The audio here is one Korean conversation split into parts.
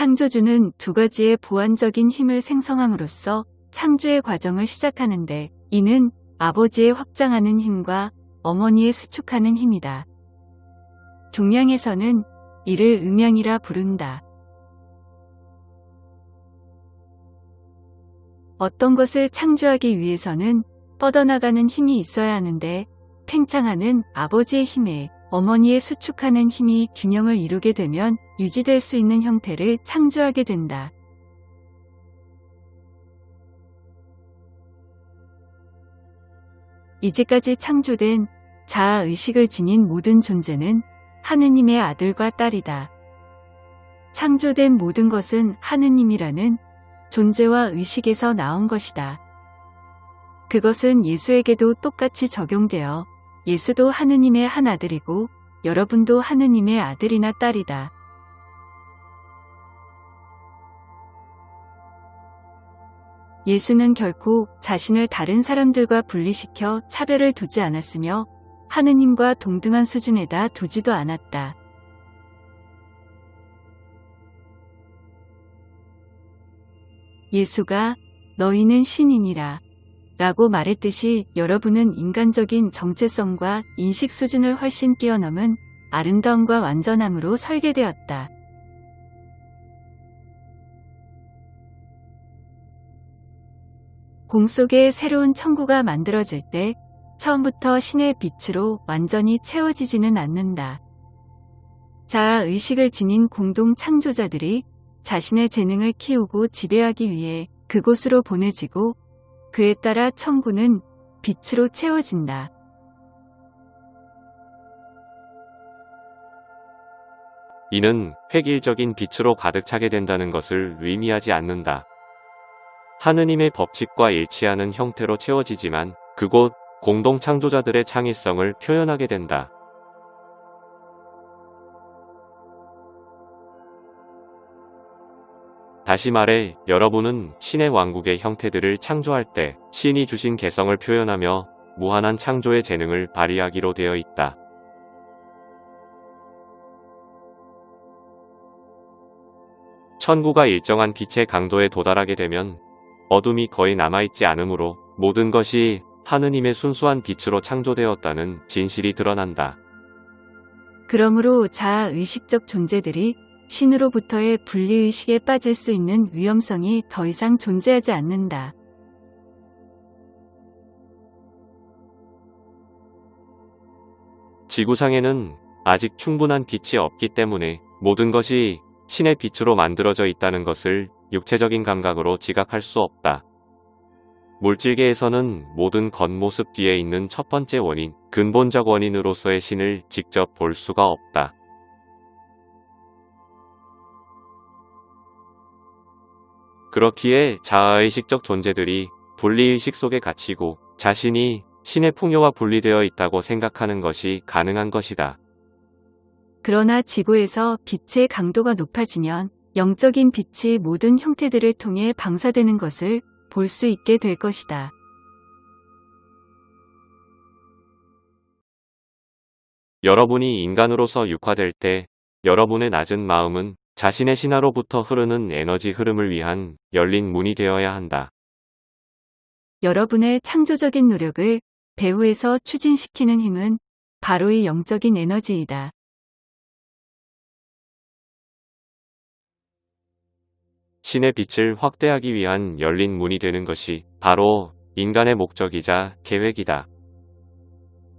창조주는 두 가지의 보완적인 힘을 생성함으로써 창조의 과정을 시작하는데, 이는 아버지의 확장하는 힘과 어머니의 수축하는 힘이다. 동양에서는 이를 음양이라 부른다. 어떤 것을 창조하기 위해서는 뻗어나가는 힘이 있어야 하는데, 팽창하는 아버지의 힘에 어머니의 수축하는 힘이 균형을 이루게 되면 유지될 수 있는 형태를 창조하게 된다. 이제까지 창조된 자아의식을 지닌 모든 존재는 하느님의 아들과 딸이다. 창조된 모든 것은 하느님이라는 존재와 의식에서 나온 것이다. 그것은 예수에게도 똑같이 적용되어 예수도 하느님의 한 아들이고 여러분도 하느님의 아들이나 딸이다. 예수는 결코 자신을 다른 사람들과 분리시켜 차별을 두지 않았으며 하느님과 동등한 수준에다 두지도 않았다. 예수가 너희는 신이니라 라고 말했듯이 여러분은 인간적인 정체성과 인식 수준을 훨씬 뛰어넘은 아름다움과 완전함으로 설계되었다. 공 속에 새로운 천구가 만들어질 때 처음부터 신의 빛으로 완전히 채워지지는 않는다. 자아의식을 지닌 공동 창조자들이 자신의 재능을 키우고 지배하기 위해 그곳으로 보내지고 그에 따라 천구는 빛으로 채워진다. 이는 획일적인 빛으로 가득 차게 된다는 것을 의미하지 않는다. 하느님의 법칙과 일치하는 형태로 채워지지만 그곳 공동 창조자들의 창의성을 표현하게 된다. 다시 말해 여러분은 신의 왕국의 형태들을 창조할 때 신이 주신 개성을 표현하며 무한한 창조의 재능을 발휘하기로 되어 있다. 천구가 일정한 빛의 강도에 도달하게 되면 어둠이 거의 남아있지 않으므로 모든 것이 하느님의 순수한 빛으로 창조되었다는 진실이 드러난다. 그러므로 자아의식적 존재들이 신으로부터의 분리의식에 빠질 수 있는 위험성이 더 이상 존재하지 않는다. 지구상에는 아직 충분한 빛이 없기 때문에 모든 것이 신의 빛으로 만들어져 있다는 것을 육체적인 감각으로 지각할 수 없다. 물질계에서는 모든 겉모습 뒤에 있는 첫 번째 원인, 근본적 원인으로서의 신을 직접 볼 수가 없다. 그렇기에 자아의식적 존재들이 분리의식 속에 갇히고 자신이 신의 풍요와 분리되어 있다고 생각하는 것이 가능한 것이다. 그러나 지구에서 빛의 강도가 높아지면 영적인 빛이 모든 형태들을 통해 방사되는 것을 볼 수 있게 될 것이다. 여러분이 인간으로서 육화될 때 여러분의 낮은 마음은 자신의 신화로부터 흐르는 에너지 흐름을 위한 열린 문이 되어야 한다. 여러분의 창조적인 노력을 배후에서 추진시키는 힘은 바로 이 영적인 에너지이다. 신의 빛을 확대하기 위한 열린 문이 되는 것이 바로 인간의 목적이자 계획이다.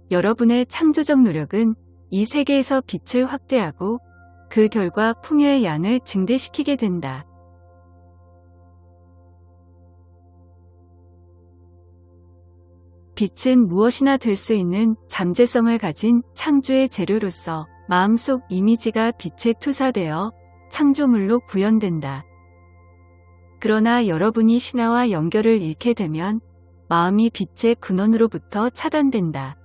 여러분의 창조적 노력은 이 세계에서 빛을 확대하고 그 결과 풍요의 양을 증대시키게 된다. 빛은 무엇이나 될 수 있는 잠재성을 가진 창조의 재료로서 마음속 이미지가 빛에 투사되어 창조물로 구현된다. 그러나 여러분이 신화와 연결을 잃게 되면 마음이 빛의 근원으로부터 차단된다.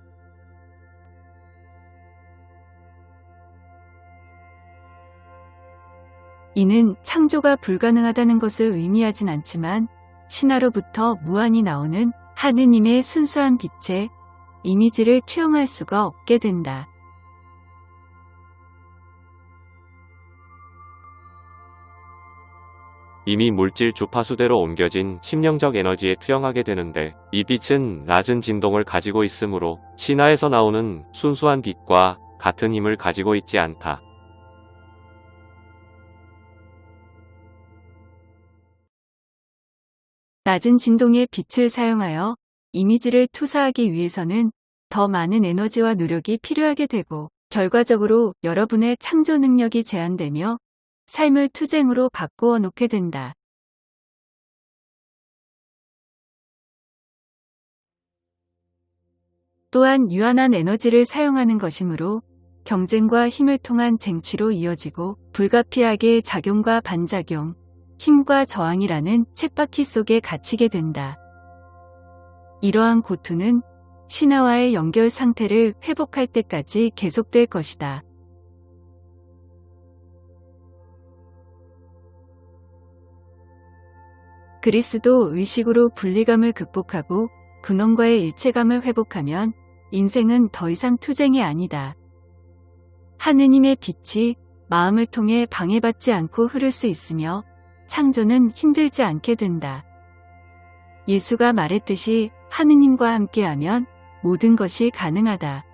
이는 창조가 불가능하다는 것을 의미하진 않지만 신화로부터 무한히 나오는 하느님의 순수한 빛에 이미지를 투영할 수가 없게 된다. 이미 물질 주파수대로 옮겨진 심령적 에너지에 투영하게 되는데, 이 빛은 낮은 진동을 가지고 있으므로 신화에서 나오는 순수한 빛과 같은 힘을 가지고 있지 않다. 낮은 진동의 빛을 사용하여 이미지를 투사하기 위해서는 더 많은 에너지와 노력이 필요하게 되고, 결과적으로 여러분의 창조 능력이 제한되며 삶을 투쟁으로 바꾸어 놓게 된다. 또한 유한한 에너지를 사용하는 것이므로 경쟁과 힘을 통한 쟁취로 이어지고, 불가피하게 작용과 반작용, 힘과 저항이라는 쳇바퀴 속에 갇히게 된다. 이러한 고투는 신화와의 연결 상태를 회복할 때까지 계속될 것이다. 그리스도 의식으로 분리감을 극복하고 근원과의 일체감을 회복하면 인생은 더 이상 투쟁이 아니다. 하느님의 빛이 마음을 통해 방해받지 않고 흐를 수 있으며 창조는 힘들지 않게 된다. 예수가 말했듯이 하느님과 함께하면 모든 것이 가능하다.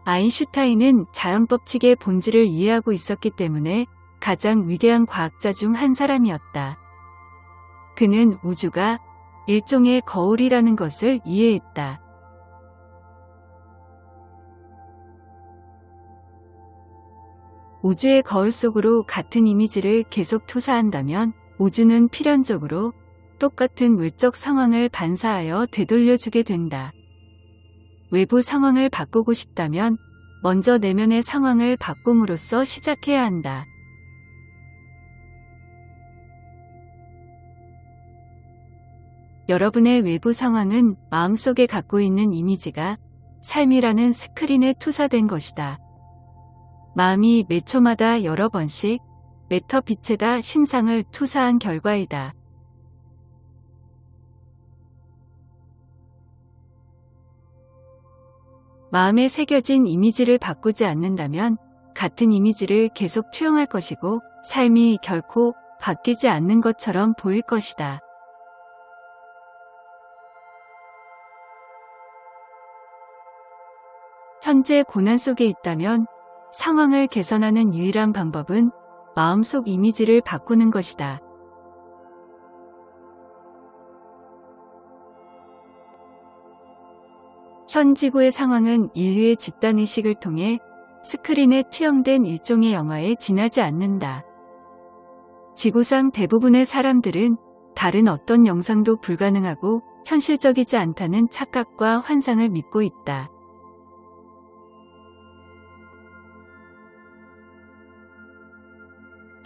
아인슈타인은 자연법칙의 본질을 이해하고 있었기 때문에 가장 위대한 과학자 중 한 사람이었다. 그는 우주가 일종의 거울이라는 것을 이해했다. 우주의 거울 속으로 같은 이미지를 계속 투사한다면 우주는 필연적으로 똑같은 외적 상황을 반사하여 되돌려주게 된다. 외부 상황을 바꾸고 싶다면 먼저 내면의 상황을 바꿈으로써 시작해야 한다. 여러분의 외부 상황은 마음속에 갖고 있는 이미지가 삶이라는 스크린에 투사된 것이다. 마음이 매 초마다 여러 번씩 매터 빛에다 심상을 투사한 결과이다. 마음에 새겨진 이미지를 바꾸지 않는다면 같은 이미지를 계속 투영할 것이고 삶이 결코 바뀌지 않는 것처럼 보일 것이다. 현재 고난 속에 있다면 상황을 개선하는 유일한 방법은 마음속 이미지를 바꾸는 것이다. 현 지구의 상황은 인류의 집단의식을 통해 스크린에 투영된 일종의 영화에 지나지 않는다. 지구상 대부분의 사람들은 다른 어떤 영상도 불가능하고 현실적이지 않다는 착각과 환상을 믿고 있다.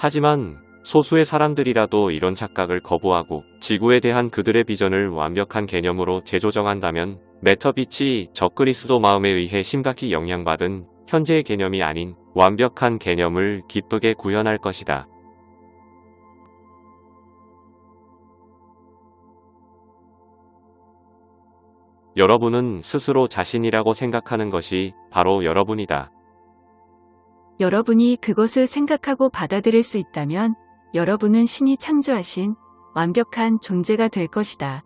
하지만 소수의 사람들이라도 이런 착각을 거부하고 지구에 대한 그들의 비전을 완벽한 개념으로 재조정한다면 메터빛이 적그리스도 마음에 의해 심각히 영향받은 현재의 개념이 아닌 완벽한 개념을 기쁘게 구현할 것이다. 여러분은 스스로 자신이라고 생각하는 것이 바로 여러분이다. 여러분이 그것을 생각하고 받아들일 수 있다면 여러분은 신이 창조하신 완벽한 존재가 될 것이다.